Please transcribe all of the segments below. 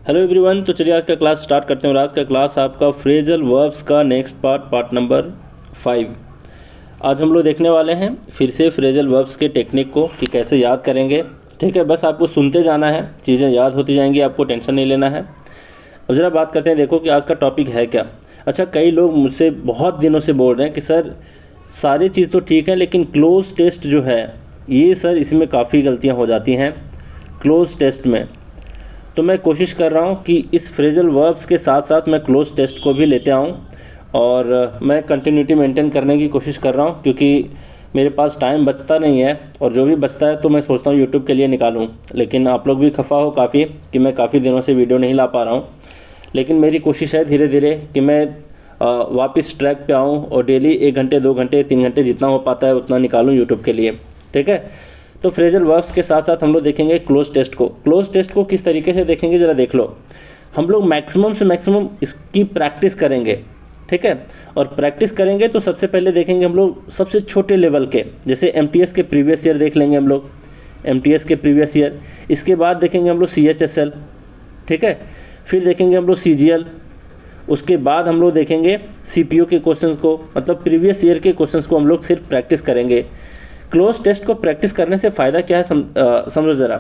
Hello everyone, तो चलिए आज का क्लास स्टार्ट करते हैं। और आज का क्लास आपका फ्रेजल वर्ब्स का नेक्स्ट पार्ट नंबर 5। आज हम लोग देखने वाले हैं फिर से फ्रेजल वर्ब्स के टेक्निक को कि कैसे याद करेंगे। ठीक है, बस आपको सुनते जाना है, चीज़ें याद होती जाएंगी, आपको टेंशन नहीं लेना है। अब ज़रा बात करते हैं, देखो कि आज का टॉपिक है क्या। अच्छा, कई लोग मुझसे बहुत दिनों से बोल रहे हैं कि सर सारी चीज़ तो ठीक है लेकिन क्लोज टेस्ट जो है ये सर इसमें काफ़ी गलतियाँ हो जाती हैं क्लोज टेस्ट में। तो मैं कोशिश कर रहा हूँ कि इस फ्रेजल वर्ब्स के साथ साथ मैं क्लोज टेस्ट को भी लेते आऊँ और मैं कंटिन्यूटी मेंटेन करने की कोशिश कर रहा हूँ, क्योंकि मेरे पास टाइम बचता नहीं है और जो भी बचता है तो मैं सोचता हूँ यूट्यूब के लिए निकालूं। लेकिन आप लोग भी खफा हो काफ़ी कि मैं काफ़ी दिनों से वीडियो नहीं ला पा रहा हूँ, लेकिन मेरी कोशिश है धीरे धीरे कि मैं वापस ट्रैक पे आऊँ और डेली 1 घंटे 2 घंटे 3 घंटे जितना हो पाता है उतना निकालूँ यूट्यूब के लिए। ठीक है, तो फ्रेजल वर्ब्स के साथ साथ हम लोग देखेंगे क्लोज टेस्ट को। क्लोज टेस्ट को किस तरीके से देखेंगे ज़रा देख लो। हम लोग मैक्सिमम से मैक्सिमम इसकी प्रैक्टिस करेंगे। ठीक है, और प्रैक्टिस करेंगे तो सबसे पहले देखेंगे हम लोग सबसे छोटे लेवल के, जैसे एमटीएस के प्रीवियस ईयर देख लेंगे हम लोग, एमटीएस के प्रीवियस ईयर। इसके बाद देखेंगे हम लोग सीएचएसएल। ठीक है, फिर देखेंगे हम लोग सीजीएल। उसके बाद हम लोग देखेंगे सीपीओ के क्वेश्चंस को, मतलब प्रीवियस ईयर के क्वेश्चंस को हम लोग सिर्फ प्रैक्टिस करेंगे। क्लोज टेस्ट को प्रैक्टिस करने से फ़ायदा क्या है समझो ज़रा।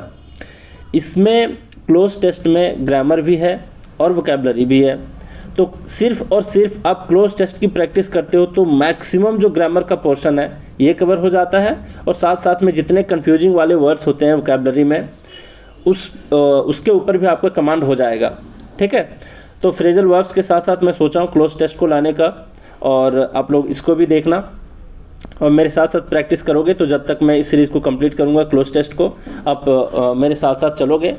इसमें क्लोज टेस्ट में ग्रामर भी है और वोकैबुलरी भी है। तो सिर्फ और सिर्फ आप क्लोज टेस्ट की प्रैक्टिस करते हो तो मैक्सिमम जो ग्रामर का पोर्शन है ये कवर हो जाता है, और साथ साथ में जितने कंफ्यूजिंग वाले वर्ड्स होते हैं वोकैबुलरी में उसके ऊपर भी आपका कमांड हो जाएगा। ठीक है, तो फ्रेजल वर्ब्स के साथ साथ मैं सोचा हूँ क्लोज टेस्ट को लाने का, और आप लोग इसको भी देखना और मेरे साथ साथ प्रैक्टिस करोगे। तो जब तक मैं इस सीरीज़ को कंप्लीट करूंगा क्लोज टेस्ट को, आप मेरे साथ साथ चलोगे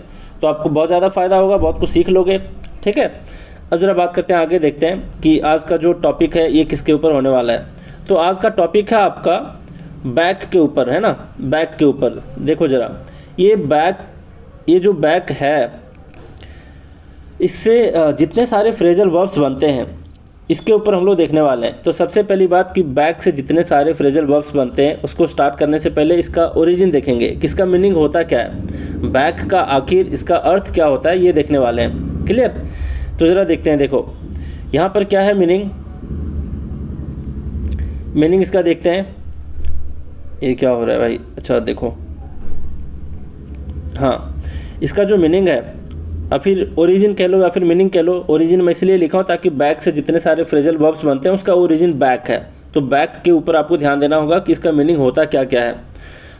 तो आपको बहुत ज़्यादा फ़ायदा होगा, बहुत कुछ सीख लोगे। ठीक है, अब ज़रा बात करते हैं, आगे देखते हैं कि आज का जो टॉपिक है ये किसके ऊपर होने वाला है। तो आज का टॉपिक है आपका बैक के ऊपर, है ना। बैक के ऊपर देखो ज़रा, ये जो बैक है इससे जितने सारे फ्रेजल वर्ब्स बनते हैं इसके ऊपर हम लोग देखने वाले हैं। तो सबसे पहली बात कि बैक से जितने सारे फ्रेजल वर्ब्स बनते हैं उसको स्टार्ट करने से पहले इसका ओरिजिन देखेंगे, किसका मीनिंग होता क्या है, बैक का आखिर इसका अर्थ क्या होता है ये देखने वाले हैं। क्लियर, तो ज़रा देखते हैं। देखो यहाँ पर क्या है मीनिंग इसका देखते हैं। ये क्या हो रहा है भाई, अच्छा देखो, हाँ इसका जो मीनिंग है, और फिर ओरिजिन कह लो या फिर मीनिंग कह लो। ओरिजिन मैं इसलिए लिखा हूँ ताकि बैक से जितने सारे फ्रेजल वर्ब्स बनते हैं उसका ओरिजिन बैक है। तो बैक के ऊपर आपको ध्यान देना होगा कि इसका मीनिंग होता क्या क्या है।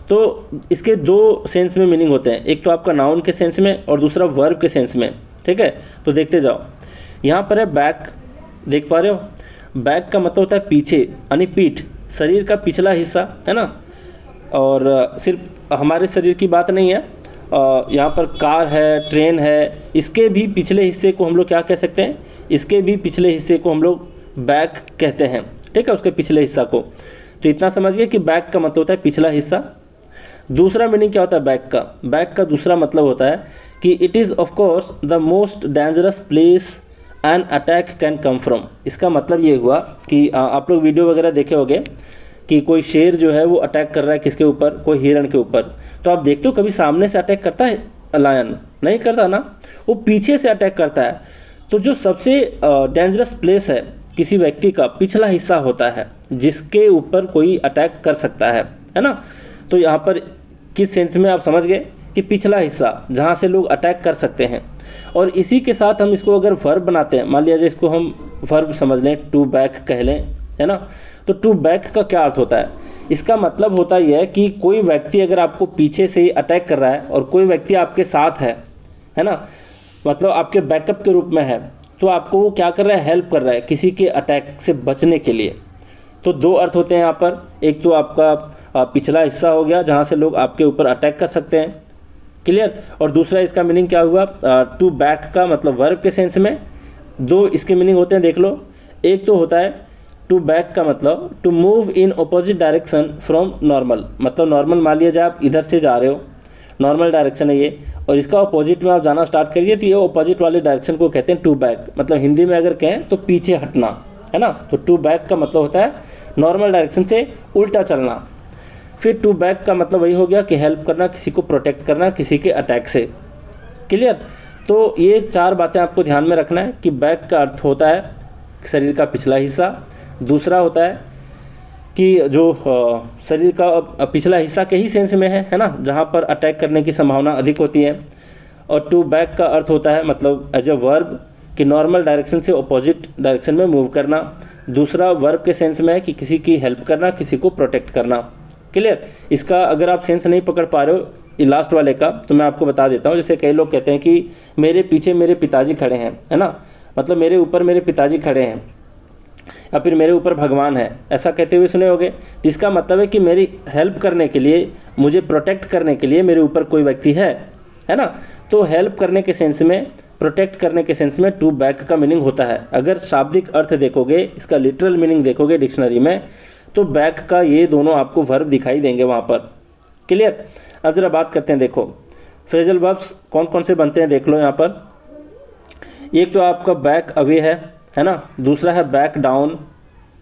तो इसके 2 सेंस में मीनिंग होते हैं, एक तो आपका नाउन के सेंस में और दूसरा वर्ब के सेंस में। ठीक है, तो देखते जाओ। यहाँ पर है बैक, देख पा रहे हो। बैक का मतलब होता है पीछे, यानी पीठ, शरीर का पिछला हिस्सा, है ना। और सिर्फ हमारे शरीर की बात नहीं है, यहाँ पर कार है, ट्रेन है, इसके भी पिछले हिस्से को हम लोग क्या कह सकते हैं, इसके भी पिछले हिस्से को हम लोग बैक कहते हैं। ठीक है, उसके पिछले हिस्सा को। तो इतना समझिए कि बैक का मतलब होता है पिछला हिस्सा। दूसरा मीनिंग क्या होता है बैक का दूसरा मतलब होता है कि it is of course the most dangerous place an attack can come from. इसका मतलब ये हुआ कि आप लोग वीडियो वगैरह देखे होंगे कि कोई शेर जो है वो अटैक कर रहा है किसके ऊपर, कोई हिरण के ऊपर। तो आप देखते हो कभी सामने से अटैक करता है लायन, नहीं करता ना, वो पीछे से अटैक करता है। तो जो सबसे डेंजरस प्लेस है किसी व्यक्ति का पिछला हिस्सा होता है जिसके ऊपर कोई अटैक कर सकता है ना। तो यहाँ पर किस सेंस में आप समझ गए कि पिछला हिस्सा जहाँ से लोग अटैक कर सकते हैं। और इसी के साथ हम इसको अगर वर्ब बनाते हैं, मान लिया इसको हम वर्ब समझ लें, टू बैक कह लें, है ना। तो टू बैक का क्या अर्थ होता है, इसका मतलब होता ही है कि कोई व्यक्ति अगर आपको पीछे से ही अटैक कर रहा है और कोई व्यक्ति आपके साथ है ना, मतलब आपके बैकअप के रूप में है, तो आपको वो क्या कर रहा है, हेल्प कर रहा है किसी के अटैक से बचने के लिए। तो 2 अर्थ होते हैं यहाँ पर, एक तो आपका पिछला हिस्सा हो गया जहाँ से लोग आपके ऊपर अटैक कर सकते हैं। क्लियर, और दूसरा इसका मीनिंग क्या हुआ, टू बैक का मतलब वर्ब के सेंस में 2 इसके मीनिंग होते हैं, देख लो। एक तो होता है टू बैक का मतलब to move in opposite direction from normal, मतलब नॉर्मल मान लिया जाए आप इधर से जा रहे हो, नॉर्मल डायरेक्शन है ये, और इसका अपोजिट में आप जाना स्टार्ट करिए तो ये अपोजिट वाले डायरेक्शन को कहते हैं टू बैक। मतलब हिंदी में अगर कहें तो पीछे हटना, है ना। तो टू बैक का मतलब होता है नॉर्मल डायरेक्शन से उल्टा चलना। फिर टू बैक का मतलब वही हो गया कि हेल्प करना, किसी को प्रोटेक्ट करना किसी के अटैक से। क्लियर, तो ये 4 बातें आपको ध्यान में रखना है कि बैक का अर्थ होता है शरीर का पिछला हिस्सा, दूसरा होता है कि जो शरीर का पिछला हिस्सा के ही सेंस में है ना, जहाँ पर अटैक करने की संभावना अधिक होती है। और टू बैक का अर्थ होता है मतलब एज अ वर्ब कि नॉर्मल डायरेक्शन से अपोजिट डायरेक्शन में मूव करना। दूसरा वर्ब के सेंस में है कि किसी की हेल्प करना, किसी को प्रोटेक्ट करना। क्लियर? इसका अगर आप सेंस नहीं पकड़ पा रहे हो लास्ट वाले का, तो मैं आपको बता देता हूँ। जैसे कई लोग कहते हैं कि मेरे पीछे मेरे पिताजी खड़े हैं, है ना, मतलब मेरे ऊपर मेरे पिताजी खड़े हैं, या फिर मेरे ऊपर भगवान है, ऐसा कहते हुए सुने होंगे। तो इसका मतलब है कि मेरी हेल्प करने के लिए, मुझे प्रोटेक्ट करने के लिए मेरे ऊपर कोई व्यक्ति है ना। तो हेल्प करने के सेंस में, प्रोटेक्ट करने के सेंस में टू बैक का मीनिंग होता है। अगर शाब्दिक अर्थ देखोगे, इसका लिटरल मीनिंग देखोगे डिक्शनरी में, तो बैक का ये दोनों आपको वर्ब दिखाई देंगे वहाँ पर। क्लियर? अब जरा बात करते हैं, देखो फ्रेजल वर्ब्स कौन कौन से बनते हैं, देख लो यहाँ पर। एक तो आपका बैक अवे है ना, दूसरा है बैक डाउन,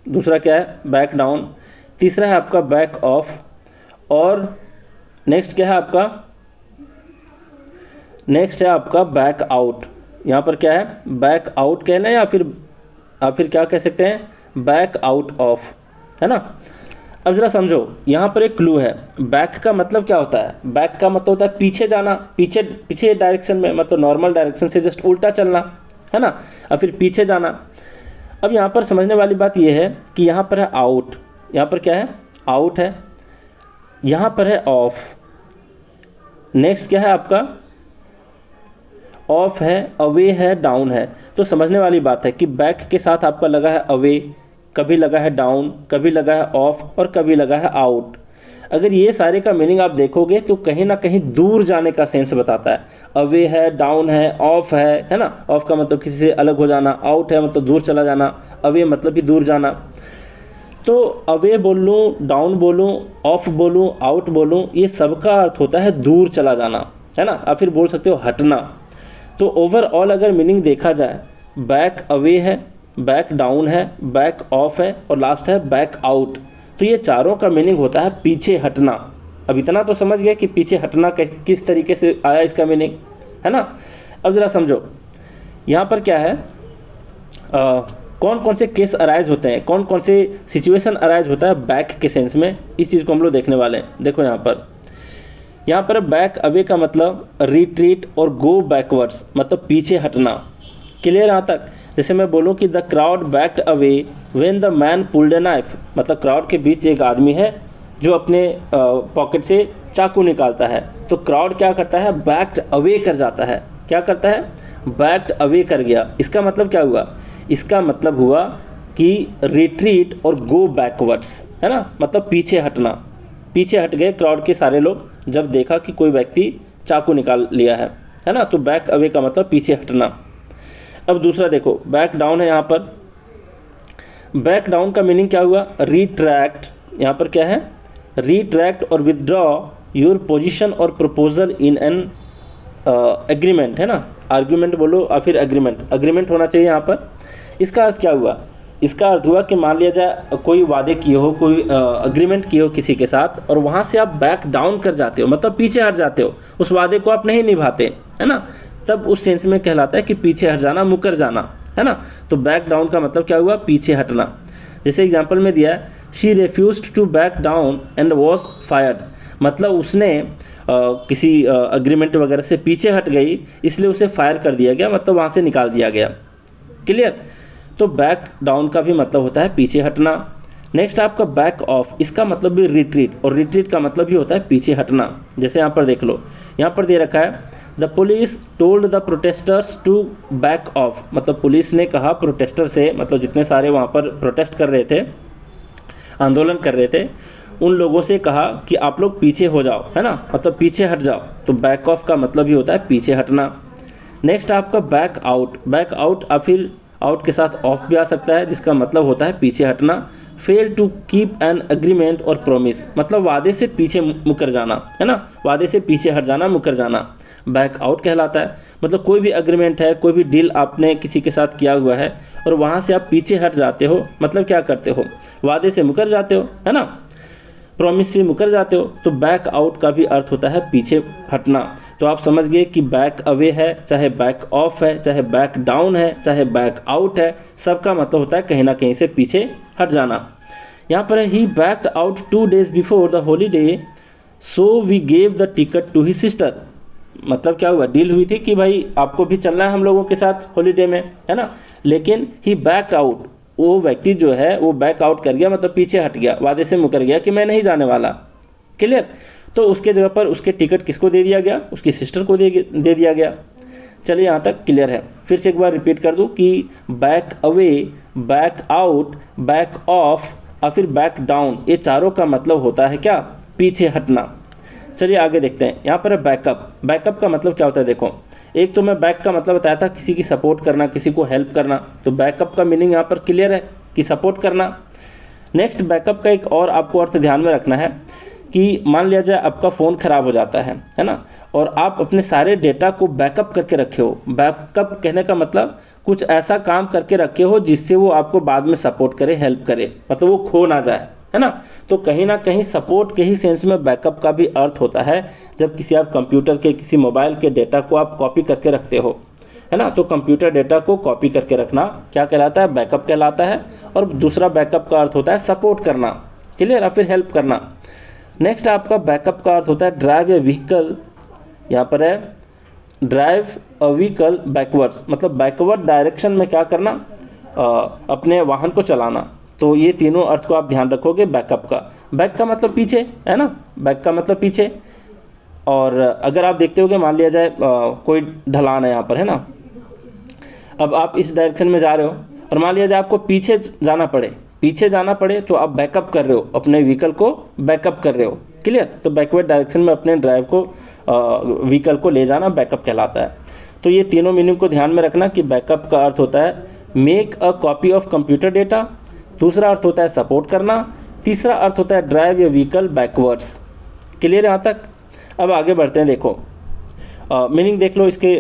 दूसरा क्या है बैक डाउन, तीसरा है आपका बैक ऑफ, और नेक्स्ट क्या है आपका, नेक्स्ट है आपका बैक आउट। यहाँ पर क्या है बैक आउट कहना है, या फिर क्या कह सकते हैं बैक आउट ऑफ, है ना। अब जरा समझो, यहाँ पर एक क्लू है। बैक का मतलब क्या होता है? बैक का मतलब होता है पीछे जाना, पीछे डायरेक्शन में, मतलब नॉर्मल डायरेक्शन से जस्ट उल्टा चलना, है ना, और फिर पीछे जाना। अब यहाँ पर समझने वाली बात यह है कि यहाँ पर है आउट, यहाँ पर क्या है आउट है, यहाँ पर है ऑफ, नेक्स्ट क्या है आपका ऑफ है, अवे है, डाउन है। तो समझने वाली बात है कि बैक के साथ आपका लगा है अवे, कभी लगा है डाउन, कभी लगा है ऑफ, और कभी लगा है आउट। अगर ये सारे का मीनिंग आप देखोगे तो कहीं ना कहीं दूर जाने का सेंस बताता है। अवे है, डाउन है, ऑफ है ना। ऑफ का मतलब किसी से अलग हो जाना, आउट है मतलब दूर चला जाना, अवे मतलब भी दूर जाना। तो अवे बोल लूँ, डाउन बोलूँ, ऑफ बोलूँ, आउट बोलूँ, ये सबका अर्थ होता है दूर चला जाना, है ना। आप फिर बोल सकते हो हटना। तो ओवरऑल अगर मीनिंग देखा जाए, बैक अवे है, बैक डाउन है, बैक ऑफ है, और लास्ट है बैक आउट। तो ये चारों का मीनिंग होता है पीछे हटना। अब इतना तो समझ गए कि पीछे हटना किस तरीके से आया इसका मीनिंग, है ना। अब ज़रा समझो यहाँ पर क्या है, कौन कौन से केस अराइज होते हैं, कौन कौन से सिचुएशन अराइज होता है बैक के सेंस में, इस चीज़ को हम लोग देखने वाले हैं। देखो यहाँ पर बैक अवे का मतलब रिट्रीट और गो बैकवर्ड्स, मतलब पीछे हटना। क्लियर यहाँ तक? जैसे मैं बोलूँ कि the crowd backed away when the man pulled a knife, मतलब क्राउड के बीच एक आदमी है जो अपने पॉकेट से चाकू निकालता है। तो क्राउड क्या करता है, बैक्ड अवे कर जाता है। क्या करता है, बैक्ड अवे कर गया। इसका मतलब क्या हुआ, इसका मतलब हुआ कि रिट्रीट और गो बैकवर्ड्स, है ना, मतलब पीछे हटना। पीछे हट गए क्राउड के सारे लोग जब देखा कि कोई व्यक्ति चाकू निकाल लिया है ना। तो बैक अवे का मतलब पीछे हटना। अब दूसरा देखो, बैक डाउन है। यहाँ पर बैक डाउन का मीनिंग क्या हुआ, रिट्रैक्ट। यहाँ पर क्या है, रिट्रैक्ट और विदड्रॉ योर पोजीशन और प्रपोजल इन एन एग्रीमेंट, है ना। आर्ग्यूमेंट बोलो और फिर एग्रीमेंट होना चाहिए यहाँ पर। इसका अर्थ क्या हुआ, इसका अर्थ हुआ कि मान लिया जाए कोई वादे किए हो, कोई अग्रीमेंट किए हो किसी के साथ, और वहाँ से आप बैक डाउन कर जाते हो, मतलब पीछे हट जाते हो, उस वादे को आप नहीं निभाते, है ना। तब उस सेंस में कहलाता है कि पीछे हट जाना, मुकर जाना, है ना। तो बैक डाउन का मतलब क्या हुआ, पीछे हटना। जैसे एग्जाम्पल में दिया है, she refused to back down and was fired, मतलब उसने किसी अग्रीमेंट वगैरह से पीछे हट गई, इसलिए उसे फायर कर दिया गया, मतलब वहाँ से निकाल दिया गया। क्लियर? तो बैक डाउन का भी मतलब होता है पीछे हटना। नेक्स्ट आपका बैक ऑफ, इसका मतलब भी रिट्रीट, और रिट्रीट का मतलब भी होता है पीछे हटना। जैसे यहाँ पर देख लो, यहाँ पर दे रखा है the police told the protesters to back off, मतलब पुलिस ने कहा प्रोटेस्टर से, मतलब जितने सारे वहाँ पर प्रोटेस्ट कर रहे थे, आंदोलन कर रहे थे, उन लोगों से कहा कि आप लोग पीछे हो जाओ, है ना, मतलब पीछे हट जाओ। तो बैक ऑफ का मतलब भी होता है पीछे हटना। नेक्स्ट आपका बैक आउट, बैक आउट और फिर आउट के साथ ऑफ भी आ सकता है, जिसका मतलब होता है पीछे हटना। Fail to keep an agreement और प्रोमिस, मतलब वादे से पीछे मुकर जाना, है ना, वादे से पीछे हट जाना, मुकर जाना, बैक आउट कहलाता है। मतलब कोई भी एग्रीमेंट है, कोई भी डील आपने किसी के साथ किया हुआ है और वहाँ से आप पीछे हट जाते हो, मतलब क्या करते हो, वादे से मुकर जाते हो, है ना, प्रॉमिस से मुकर जाते हो। तो बैक आउट का भी अर्थ होता है पीछे हटना। तो आप समझ गए कि बैक अवे है, चाहे बैक ऑफ है, चाहे बैक डाउन है, चाहे बैक आउट है, सबका मतलब होता है कहीं ना कहीं से पीछे हट जाना। यहाँ पर he backed out 2 days before the holiday so we gave the ticket to his sister. मतलब क्या हुआ, डील हुई थी कि भाई आपको भी चलना है हम लोगों के साथ हॉलीडे में, है ना, लेकिन ही बैक्ड आउट, वो व्यक्ति जो है वो बैक आउट कर गया, मतलब पीछे हट गया, वादे से मुकर गया कि मैं नहीं जाने वाला। क्लियर। तो उसके जगह पर उसके टिकट किसको दे दिया गया, उसकी सिस्टर को दे दिया गया। चलिए यहाँ तक क्लियर है। फिर से एक बार रिपीट कर दूँ कि back away, back out, back of और फिर बैक डाउन, ये चारों का मतलब होता है क्या, पीछे हटना। चलिए आगे देखते हैं। यहाँ पर है बैकअप। बैकअप का मतलब क्या होता है, देखो एक तो मैं बैक का मतलब बताया था किसी की सपोर्ट करना, किसी को हेल्प करना, तो बैकअप का मीनिंग यहाँ पर क्लियर है कि सपोर्ट करना। नेक्स्ट बैकअप का एक और आपको अर्थ ध्यान में रखना है कि मान लिया जाए आपका फ़ोन ख़राब हो जाता है ना, और आप अपने सारे डेटा को बैकअप करके रखे हो। बैकअप कहने का मतलब कुछ ऐसा काम करके रखे हो जिससे वो आपको बाद में सपोर्ट करे, हेल्प करे, मतलब वो खो ना जाए, है ना। तो कहीं ना कहीं सपोर्ट के ही सेंस में बैकअप का भी अर्थ होता है। जब किसी आप कंप्यूटर के, किसी मोबाइल के डेटा को आप कॉपी करके रखते हो, है ना, तो कंप्यूटर डेटा को कॉपी करके रखना क्या कहलाता है, बैकअप कहलाता है। और दूसरा बैकअप का अर्थ होता है सपोर्ट करना, क्लियर, या फिर हेल्प करना। नेक्स्ट आपका बैकअप का अर्थ होता है ड्राइव ए व्हीकल। यहाँ पर है ड्राइव अ व्हीकल बैकवर्ड्स, मतलब बैकवर्ड डायरेक्शन में क्या करना, अपने वाहन को चलाना। तो ये तीनों अर्थ को आप ध्यान रखोगे बैकअप का। बैक का मतलब पीछे, है ना, बैक का मतलब पीछे। और अगर आप देखते हो कि मान लिया जाए कोई ढलान है यहाँ पर, है ना, अब आप इस डायरेक्शन में जा रहे हो और मान लिया जाए आपको पीछे जाना पड़े, तो आप बैकअप कर रहे हो, अपने व्हीकल को बैकअप कर रहे हो, क्लियर। तो बैकवर्ड डायरेक्शन में अपने ड्राइव को, व्हीकल को ले जाना बैकअप कहलाता है। तो ये तीनों मीनिंग को ध्यान में रखना कि बैकअप का अर्थ होता है make a copy of computer data, दूसरा अर्थ होता है सपोर्ट करना, तीसरा अर्थ होता है ड्राइव ए व्हीकल बैकवर्ड्स। क्लियर यहाँ तक। अब आगे बढ़ते हैं। देखो मीनिंग देख लो, इसके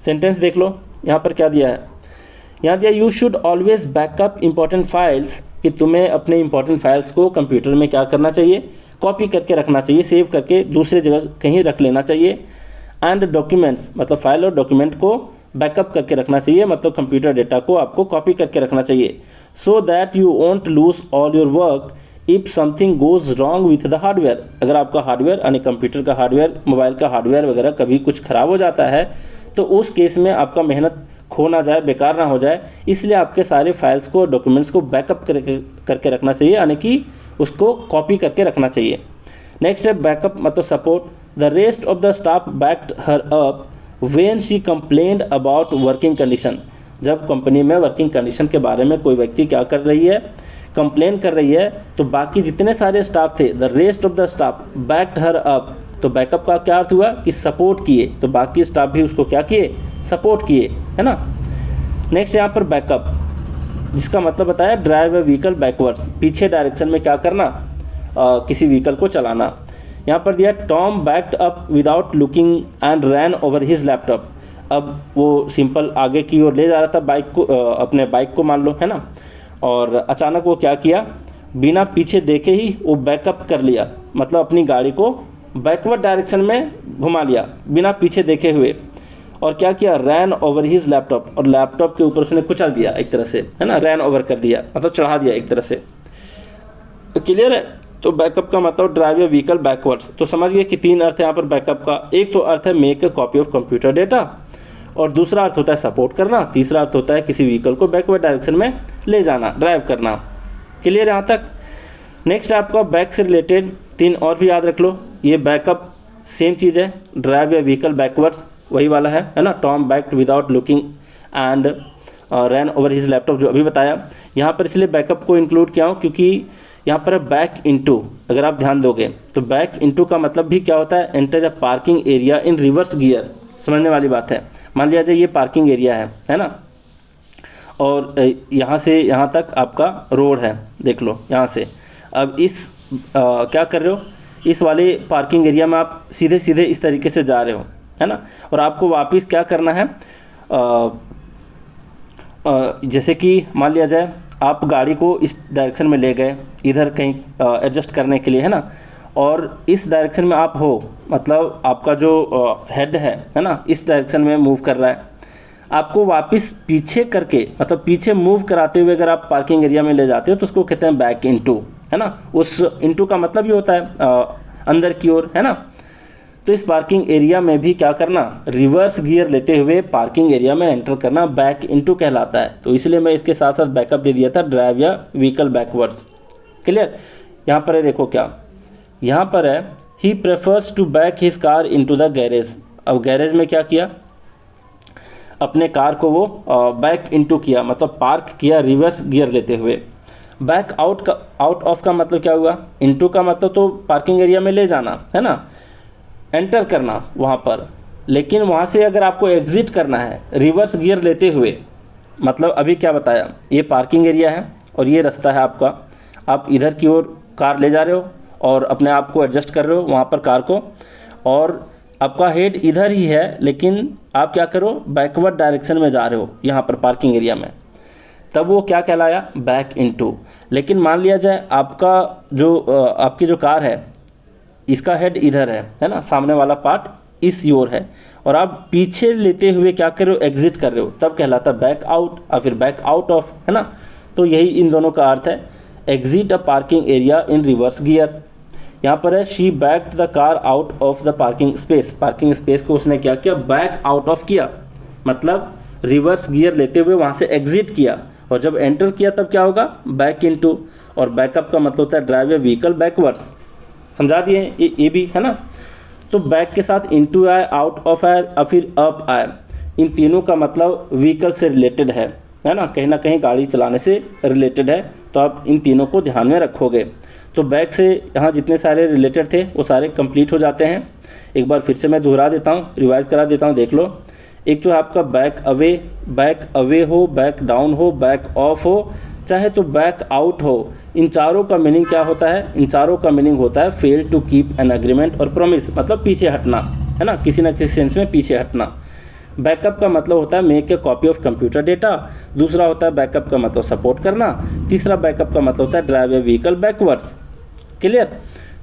सेंटेंस देख लो। यहाँ पर क्या दिया है, यहाँ दिया you should always backup important files, कि तुम्हें अपने इंपॉर्टेंट फाइल्स को कंप्यूटर में क्या करना चाहिए, कॉपी करके रखना चाहिए, सेव करके दूसरे जगह कहीं रख लेना चाहिए। एंड डॉक्यूमेंट्स, मतलब फाइल और डॉक्यूमेंट को बैकअप करके रखना चाहिए, मतलब कंप्यूटर डेटा को आपको कॉपी करके रखना चाहिए। So that you won't lose all your work if something goes wrong with the hardware. अगर आपका हार्डवेयर यानी कंप्यूटर का हार्डवेयर, मोबाइल का हार्डवेयर वगैरह कभी कुछ ख़राब हो जाता है, तो उस केस में आपका मेहनत खो ना जाए, बेकार ना हो जाए, इसलिए आपके सारे फाइल्स को, डॉक्यूमेंट्स को बैकअप करके रखना चाहिए, यानी कि उसको कॉपी करके रखना चाहिए। नेक्स्ट है बैकअप मतलब support. The rest of the staff backed her up when she complained about working condition. जब कंपनी में वर्किंग कंडीशन के बारे में कोई व्यक्ति क्या कर रही है, कंप्लेन कर रही है, तो बाकी जितने सारे स्टाफ थे, the rest of the staff backed her up, तो बैकअप का क्या अर्थ हुआ कि सपोर्ट किए, तो बाकी स्टाफ भी उसको क्या किए, सपोर्ट किए, है ना। नेक्स्ट यहाँ पर बैकअप, जिसका मतलब बताया ड्राइव ए व्हीकल बैकवर्ड्स, पीछे डायरेक्शन में क्या करना, किसी व्हीकल को चलाना। यहाँ पर दिया Tom backed up without looking and ran over his laptop. अब वो सिंपल आगे की ओर ले जा रहा था बाइक को, अपने बाइक को मान लो, है ना, और अचानक वो क्या किया, बिना पीछे देखे ही वो बैकअप कर लिया, मतलब अपनी गाड़ी को बैकवर्ड डायरेक्शन में घुमा लिया बिना पीछे देखे हुए। और क्या किया, रैन ओवर हिज लैपटॉप, और लैपटॉप के ऊपर उसने कुचल दिया एक तरह से, है ना, रैन ओवर कर दिया मतलब चढ़ा दिया एक तरह से। तो क्लियर है। तो बैकअप का मतलब ड्राइव ए व्हीकल बैकवर्ड्स। तो समझ गए कि तीन अर्थ है यहाँ पर बैकअप का। एक तो अर्थ है make a copy of computer data, और दूसरा अर्थ होता है सपोर्ट करना, तीसरा अर्थ होता है किसी व्हीकल को बैकवर्ड डायरेक्शन में ले जाना, ड्राइव करना। क्लियर यहाँ तक। नेक्स्ट आपका बैक से रिलेटेड तीन और भी याद रख लो। ये बैकअप सेम चीज़ है, ड्राइव ए व्हीकल बैकवर्ड्स वही वाला है ना। Tom backed without looking and ran over his laptop जो अभी बताया। यहाँ पर इसलिए बैकअप को इंक्लूड किया हूँ क्योंकि यहाँ पर बैक इनटू, अगर आप ध्यान दोगे तो बैक इनटू का मतलब भी क्या होता है, enter a parking area in reverse gear. समझने वाली बात है। मान लिया जाए ये पार्किंग एरिया है ना, और यहाँ से यहाँ तक आपका रोड है, देख लो यहाँ से। अब इस क्या कर रहे हो, इस वाले पार्किंग एरिया में आप सीधे सीधे इस तरीके से जा रहे हो, है ना, और आपको वापस क्या करना है, जैसे कि मान लिया जाए आप गाड़ी को इस डायरेक्शन में ले गए, इधर कहीं एडजस्ट करने के लिए, है ना, और इस डायरेक्शन में आप हो, मतलब आपका जो हेड है ना, इस डायरेक्शन में मूव कर रहा है, आपको वापस पीछे करके, मतलब पीछे मूव कराते हुए अगर आप पार्किंग एरिया में ले जाते हो तो उसको कहते हैं बैक इनटू, है ना। उस इनटू का मतलब ये होता है अंदर की ओर, है ना। तो इस पार्किंग एरिया में भी क्या करना, रिवर्स गियर लेते हुए पार्किंग एरिया में एंटर करना बैक इनटू कहलाता है। तो इसलिए मैं इसके साथ साथ बैकअप दे दिया था, ड्राइव या व्हीकल बैकवर्ड्स। क्लियर। यहाँ पर है, देखो क्या यहाँ पर है, he prefers to back his car into the garage. अब गैरेज में क्या किया, अपने कार को वो बैक इनटू किया, मतलब पार्क किया रिवर्स गियर लेते हुए। बैक आउट ऑफ का मतलब क्या हुआ, इनटू का मतलब तो पार्किंग एरिया में ले जाना, है ना, एंटर करना वहाँ पर। लेकिन वहाँ से अगर आपको एग्जिट करना है रिवर्स गियर लेते हुए, मतलब अभी क्या बताया, ये पार्किंग एरिया है और ये रास्ता है आपका, आप इधर की ओर कार ले जा रहे हो और अपने आप को एडजस्ट कर रहे हो वहाँ पर कार को, और आपका हेड इधर ही है, लेकिन आप क्या करो, बैकवर्ड डायरेक्शन में जा रहे हो यहाँ पर पार्किंग एरिया में, तब वो क्या कहलाया, बैक इनटू। लेकिन मान लिया जाए आपका जो आपकी जो कार है, इसका हेड इधर है ना, सामने वाला पार्ट इस ओर है, और आप पीछे लेते हुए क्या कर रहे हो, एग्जिट कर रहे हो, तब कहलाता बैक आउट और फिर बैक आउट ऑफ, है ना। तो यही इन दोनों का अर्थ है, exit a parking area in reverse gear. यहाँ पर है, she backed the car out of the parking space. Parking space को उसने क्या किया, बैक आउट ऑफ किया, मतलब रिवर्स गियर लेते हुए वहाँ से एग्जिट किया, और जब एंटर किया तब क्या होगा, बैक इनटू। और बैकअप का मतलब होता है ड्राइव ए व्हीकल बैकवर्ड्स। समझा दिए ये भी, है ना। तो बैक के साथ इनटू आए, आउट ऑफ आए और फिर अप आए, इन तीनों का मतलब व्हीकल से रिलेटेड है ना, कहीं ना कहीं गाड़ी चलाने से रिलेटेड है। तो आप इन तीनों को ध्यान में रखोगे। तो बैक से यहाँ जितने सारे रिलेटेड थे वो सारे कंप्लीट हो जाते हैं। एक बार फिर से मैं दोहरा देता हूँ, रिवाइज करा देता हूँ, देख लो। एक तो आपका बैक अवे हो, बैक डाउन हो, बैक ऑफ हो, चाहे तो बैक आउट हो, इन चारों का मीनिंग क्या होता है, इन चारों का मीनिंग होता है fail to keep an agreement और प्रॉमिस, मतलब पीछे हटना, है ना, किसी न किसी सेंस में पीछे हटना। बैकअप का मतलब होता है make a copy of computer data. दूसरा होता है बैकअप का मतलब सपोर्ट करना। तीसरा बैकअप का मतलब होता है ड्राइव ए व्हीकल बैकवर्ड्स। क्लियर।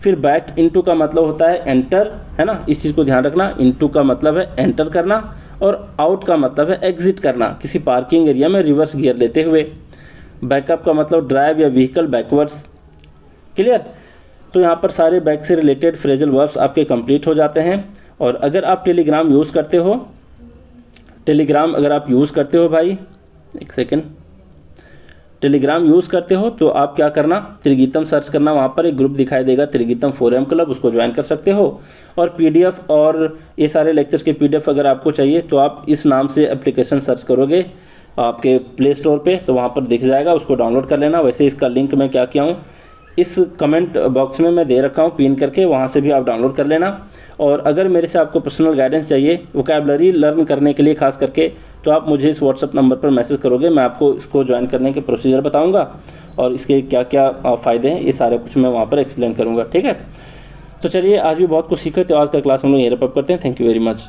फिर बैक इनटू का मतलब होता है एंटर, है ना, इस चीज़ को ध्यान रखना। इनटू का मतलब है एंटर करना, और आउट का मतलब है एग्जिट करना, किसी पार्किंग एरिया में रिवर्स गियर लेते हुए। बैकअप का मतलब ड्राइव या व्हीकल बैकवर्ड्स। क्लियर। तो यहाँ पर सारे बैक से रिलेटेड फ्रेजल वर्ब्स आपके कंप्लीट हो जाते हैं। और अगर आप टेलीग्राम यूज़ करते हो, टेलीग्राम अगर आप यूज़ करते हो भाई, एक सेकेंड, टेलीग्राम यूज़ करते हो तो आप क्या करना, त्रिगीतम सर्च करना, वहाँ पर एक ग्रुप दिखाई देगा त्रिगीतम फोरम क्लब, उसको ज्वाइन कर सकते हो। और पीडीएफ और ये सारे लेक्चर्स के पीडीएफ अगर आपको चाहिए तो आप इस नाम से एप्लीकेशन सर्च करोगे आपके प्ले स्टोर पे, तो वहाँ पर दिख जाएगा, उसको डाउनलोड कर लेना। वैसे इसका लिंक मैं क्या किया हूँ, इस कमेंट बॉक्स में मैं दे रखा हूँ पिन करके, वहाँ से भी आप डाउनलोड कर लेना। और अगर मेरे से आपको पर्सनल गाइडेंस चाहिए वोकैबुलरी लर्न करने के लिए खास करके, तो आप मुझे इस व्हाट्सअप नंबर पर मैसेज करोगे, मैं आपको इसको ज्वाइन करने के प्रोसीजर बताऊंगा और इसके क्या क्या फ़ायदे हैं, ये सारे कुछ मैं वहाँ पर एक्सप्लेन करूँगा। ठीक है। तो चलिए, आज भी बहुत कुछ सीखे, तो आज का क्लास हम लोग यहीं रैप अप करते हैं। Thank you very much.